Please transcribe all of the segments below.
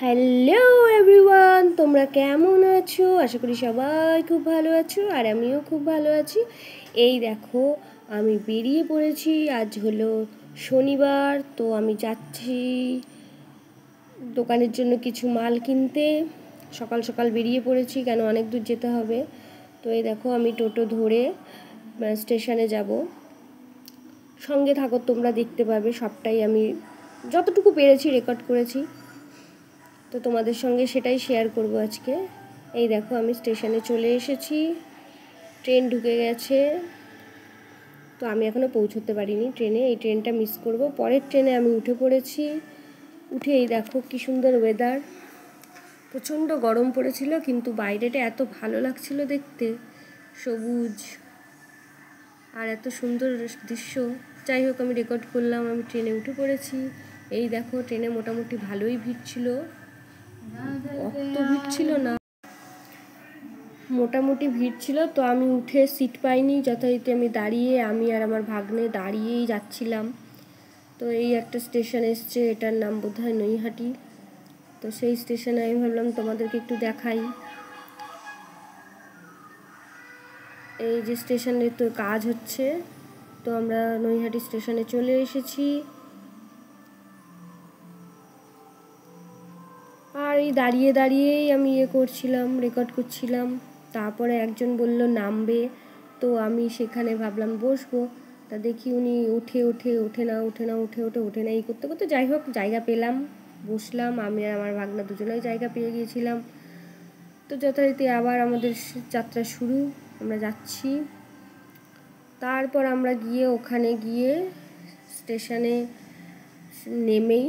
Hello everyone, তোমরা কেমন আছো? আশা করি সবাই খুব ভালো আছো, আর আমিও খুব ভালো আছি। এই দেখো, আমি বেরিয়ে পড়েছি। আজ হলো শনিবার, তো আমি যাচ্ছি দোকানের জন্য কিছু মাল কিনতে। সকাল সকাল বেরিয়ে পড়েছি, কেন অনেক দূর যেতে হবে। তো এই দেখো, আমি টোটো ধরে স্টেশনে যাব। সঙ্গে থাকো, তোমরা দেখতে পাবে সবটাই। আমি যতটুকু পেরেছি রেকর্ড করেছি, তো তোমাদের সঙ্গে সেটাই শেয়ার করব আজকে। এই দেখো, আমি স্টেশনে চলে এসেছি, ট্রেন ঢুকে গেছে। তো আমি এখনও পৌঁছতে পারিনি ট্রেনে, এই ট্রেনটা মিস করব। পরের ট্রেনে আমি উঠে পড়েছি। উঠে এই দেখো কি সুন্দর ওয়েদার। প্রচণ্ড গরম পড়েছিল, কিন্তু বাইরেটা এত ভালো লাগছিল দেখতে, সবুজ আর এত সুন্দর দৃশ্য। যাই হোক, আমি রেকর্ড করলাম। আমি ট্রেনে উঠে পড়েছি। এই দেখো, ট্রেনে মোটামুটি ভালোই ভিড় ছিল, অত ভিড় ছিল না, মোটামুটি ভিড় ছিল। তো আমি উঠে সিট পাইনি, যথারীতি আমি দাঁড়িয়ে, আমি আর আমার ভাগ্নে দাঁড়িয়েই যাচ্ছিলাম। তো এই একটা স্টেশন এসছে, এটার নাম বোধহয় নৈহাটি। তো সেই স্টেশনে আমি ভাবলাম তোমাদেরকে একটু দেখাই। এই যে স্টেশনে তো কাজ হচ্ছে, তো আমরা নৈহাটি স্টেশনে চলে এসেছি। আর এই দাঁড়িয়ে দাঁড়িয়েই আমি করছিলাম, রেকর্ড করছিলাম। তারপরে একজন বলল নামবে, তো আমি সেখানে ভাবলাম বসবো। তা দেখি উনি ওঠে না এই করতে করতে, যাই হোক জায়গা পেলাম, বসলাম। আমি আর আমার ভাগনা দুজনেই জায়গা পেয়ে গিয়েছিলাম। তো যথারীতি আবার আমাদের যাত্রা শুরু, আমরা যাচ্ছি। তারপর আমরা ওখানে গিয়ে স্টেশনে নেমেই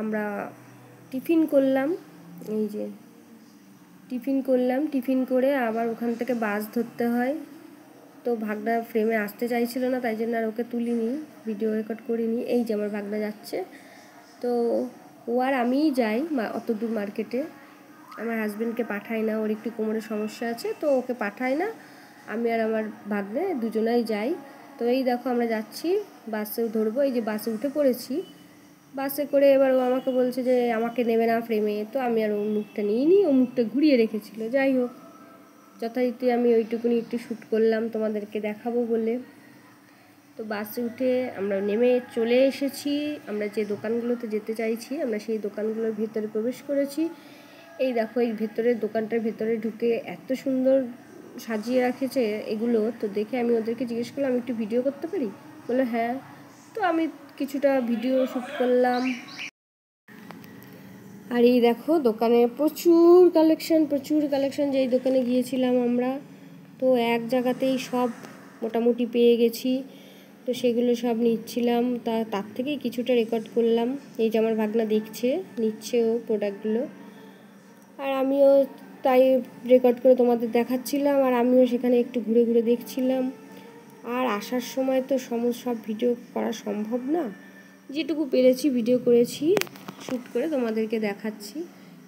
আমরা টিফিন করলাম। এই যে টিফিন করে আবার ওখান থেকে বাস ধরতে হয়। তো ভাগনা ফ্রেমে আসতে চাইছিল না, তাই জন্য আর ওকে তুলিনি, ভিডিও রেকর্ড করিনি। এই যে আমার ভাগনা যাচ্ছে, তো ও আর আমিই যাই অত দূর মার্কেটে। আমার হাজব্যান্ডকে পাঠাই না, ওর একটু কোমরের সমস্যা আছে, তো ওকে পাঠাই না। আমি আর আমার ভাগ্নে দুজনাই যাই। তো এই দেখো, আমরা যাচ্ছি, বাসেও ধরবো। এই যে বাসে উঠে পড়েছি। বাসে করে এবার ও আমাকে বলছে যে আমাকে নেবে না ফ্রেমে। তো আমি আর ওর মুখটা নিইনি, ও মুখটা ঘুরিয়ে রেখেছিল। যাই হোক, যথারীতি আমি ওইটুকুনি একটু শ্যুট করলাম তোমাদেরকে দেখাবো বলে। তো বাসে উঠে আমরা নেমে চলে এসেছি। আমরা যে দোকানগুলোতে যেতে চাইছি, আমরা সেই দোকানগুলোর ভেতরে প্রবেশ করেছি। এই দেখো, এই ভেতরের দোকানটার ভেতরে ঢুকে এত সুন্দর সাজিয়ে রাখেছে এগুলো। তো দেখে আমি ওদেরকে জিজ্ঞেস করলাম, আমি একটু ভিডিও করতে পারি? বললো হ্যাঁ। তো আমি কিছুটা ভিডিও শ্যুট করলাম। আর এই দেখো, দোকানে প্রচুর কালেকশন। যেই দোকানে গিয়েছিলাম আমরা, তো এক জায়গাতেই সব মোটামুটি পেয়ে গেছি। তো সেগুলো সব নিচ্ছিলাম, তার থেকেই কিছুটা রেকর্ড করলাম। এই যে আমার ভাগনা নিচ্ছে ও প্রোডাক্টগুলো, আর আমিও তাই রেকর্ড করে তোমাদের দেখাচ্ছিলাম। আর আমিও সেখানে একটু ঘুরে ঘুরে দেখছিলাম। আর আসার সময় তো সব ভিডিও করা সম্ভব না, যেটুকু পেরেছি ভিডিও করেছি, শ্যুট করে তোমাদেরকে দেখাচ্ছি।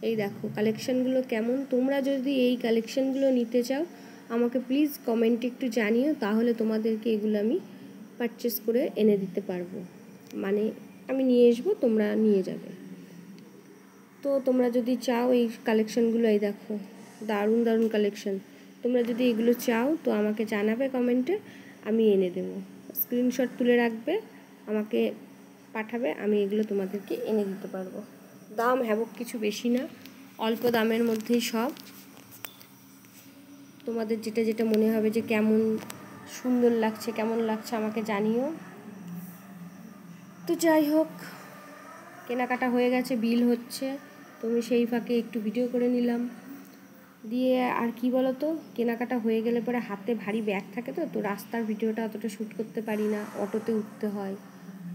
এই দেখো কালেকশানগুলো কেমন। তোমরা যদি এই কালেকশানগুলো নিতে চাও, আমাকে প্লিজ কমেন্টে একটু জানিও, তাহলে তোমাদেরকে এগুলো আমি পারচেস করে এনে দিতে পারবো। মানে আমি নিয়ে আসবো, তোমরা নিয়ে যাবে। তো তোমরা যদি চাও এই কালেকশানগুলো, এই দেখো দারুণ কালেকশান। তোমরা যদি এগুলো চাও তো আমাকে জানাবে কমেন্টে, আমি এনে দেবো। স্ক্রিনশট তুলে রাখবে, আমাকে পাঠাবে, আমি এগুলো তোমাদেরকে এনে দিতে পারবো। দাম হ্যাবক কিছু বেশি না, অল্প দামের মধ্যেই সব। তোমাদের যেটা মনে হবে যে কেমন সুন্দর লাগছে, কেমন লাগছে, আমাকে জানিও। তো যাই হোক, কেনাকাটা হয়ে গেছে, বিল হচ্ছে। তো আমি সেই ফাঁকে একটু ভিডিও করে নিলাম। দিয়ে আর কি বলো তো, কেনাকাটা হয়ে গেলে পরে হাতে ভারী ব্যাগ থাকে, তো রাস্তার ভিডিওটা অতটা শ্যুট করতে পারি না, অটোতে উঠতে হয়,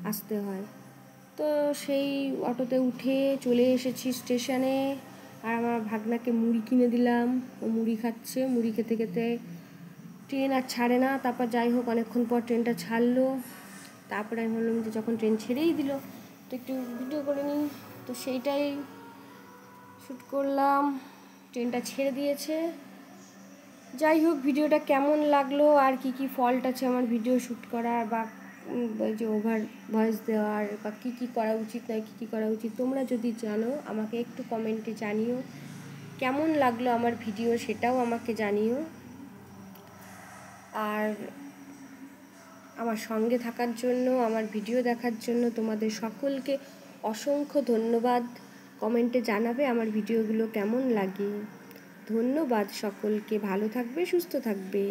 আসতে হয়। তো সেই অটোতে উঠে চলে এসেছি স্টেশনে। আর আমার ভাগনাকে মুড়ি কিনে দিলাম, ও মুড়ি খাচ্ছে। মুড়ি খেতে খেতে ট্রেন আর ছাড়ে না। তারপর যাই হোক, অনেকক্ষণ পর ট্রেনটা ছাড়লো। তারপরে আমি ভাবলাম যে যখন ট্রেন ছেড়েই দিল, তো একটু ভিডিও করে নিই। তো সেইটাই শ্যুট করলাম। ট্রেনটা ছেড়ে দিয়েছে। যাই হোক, ভিডিওটা কেমন লাগলো, আর কি ফল্ট আছে আমার ভিডিও শ্যুট করার, বা যে ওভার ভয়েস দেওয়ার বা কী কী করা উচিত নয়, কী কী করা উচিত, তোমরা যদি জানো আমাকে একটু কমেন্টে জানিও। কেমন লাগলো আমার ভিডিও সেটাও আমাকে জানিও। আর আমার সঙ্গে থাকার জন্য, আমার ভিডিও দেখার জন্য তোমাদের সকলকে অসংখ্য ধন্যবাদ। কমেন্টে জানাবে আমার ভিডিওগুলো কেমন লাগে। ধন্যবাদ সকলকে, ভালো থাকবে, সুস্থ থাকবে।